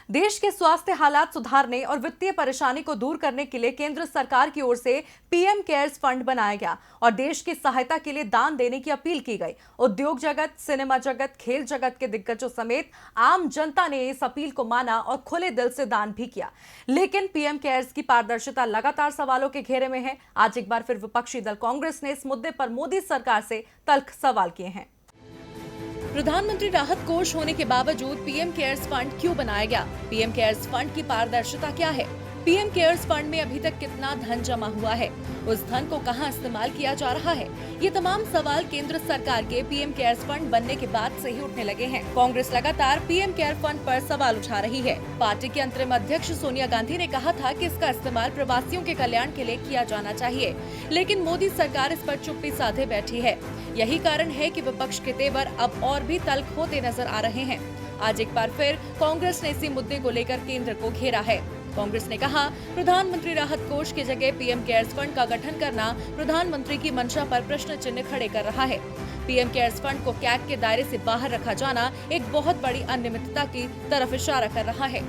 देश के स्वास्थ्य हालात सुधारने और वित्तीय परेशानी को दूर करने के लिए केंद्र सरकार की ओर से पीएम केयर्स फंड बनाया गया और देश की सहायता के लिए दान देने की अपील की गई। उद्योग जगत, सिनेमा जगत, खेल जगत के दिग्गजों समेत आम जनता ने इस अपील को माना और खुले दिल से दान भी किया। लेकिन पीएम केयर्स की पारदर्शिता लगातार सवालों के घेरे में है। आज एक बार फिर विपक्षी दल कांग्रेस ने इस मुद्दे पर मोदी सरकार से तल्ख सवाल किए हैं। प्रधानमंत्री राहत कोष होने के बावजूद पीएम केयर्स फंड क्यों बनाया गया? पीएम केयर्स फंड की पारदर्शिता क्या है? पीएम केयर्स फंड में अभी तक कितना धन जमा हुआ है? उस धन को कहां इस्तेमाल किया जा रहा है? ये तमाम सवाल केंद्र सरकार के पीएम केयर्स फंड बनने के बाद से ही उठने लगे हैं। कांग्रेस लगातार पीएम केयर फंड पर सवाल उठा रही है। पार्टी की अंतरिम अध्यक्ष सोनिया गांधी ने कहा था कि इसका इस्तेमाल प्रवासियों के कल्याण के लिए किया जाना चाहिए, लेकिन मोदी सरकार इस पर चुप्पी साधे बैठी है। यही कारण है कि विपक्ष के तेवर अब और भी तल्ख होते नजर आ रहे हैं। आज एक बार फिर कांग्रेस ने इसी मुद्दे को लेकर केंद्र को घेरा है। कांग्रेस ने कहा, प्रधानमंत्री राहत कोष की जगह पीएम केयर्स फंड का गठन करना प्रधानमंत्री की मंशा पर प्रश्न चिन्ह खड़े कर रहा है। पीएम केयर्स फंड को कैग के दायरे से बाहर रखा जाना एक बहुत बड़ी अनियमितता की तरफ इशारा कर रहा है।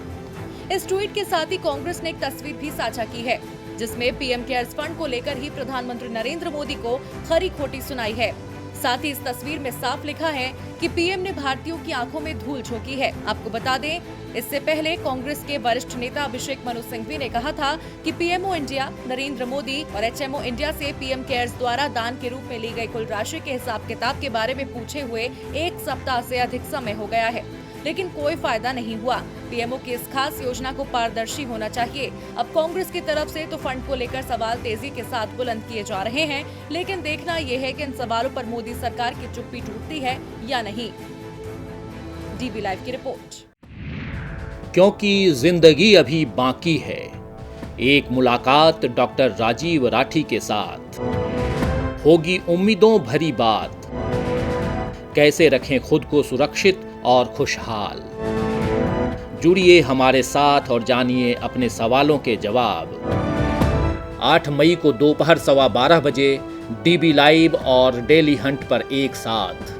इस ट्वीट के साथ ही कांग्रेस ने एक तस्वीर भी साझा की है, जिसमें पीएम केयर्स फंड को लेकर ही प्रधानमंत्री नरेंद्र मोदी को खरी खोटी सुनाई है। साथ ही इस तस्वीर में साफ लिखा है कि पीएम ने भारतीयों की आंखों में धूल झोंकी है। आपको बता दें, इससे पहले कांग्रेस के वरिष्ठ नेता अभिषेक मनु सिंघवी ने कहा था कि पीएमओ इंडिया, नरेंद्र मोदी और एचएमओ इंडिया से पीएम केयर्स द्वारा दान के रूप में ली गई कुल राशि के हिसाब किताब के बारे में पूछे हुए 1 सप्ताह से अधिक समय हो गया है, लेकिन कोई फायदा नहीं हुआ। पीएमओ की इस खास योजना को पारदर्शी होना चाहिए। अब कांग्रेस की तरफ से तो फंड को लेकर सवाल तेजी के साथ बुलंद किए जा रहे हैं, लेकिन देखना यह है कि इन सवालों पर मोदी सरकार की चुप्पी टूटती है या नहीं। डीबी लाइव की रिपोर्ट। क्योंकि जिंदगी अभी बाकी है, एक मुलाकात डॉक्टर राजीव राठी के साथ होगी उम्मीदों भरी बात। कैसे रखें खुद को सुरक्षित और खुशहाल। जुड़िए हमारे साथ और जानिए अपने सवालों के जवाब। 8 मई को दोपहर 12:15 बजे डीबी लाइव और डेली हंट पर एक साथ।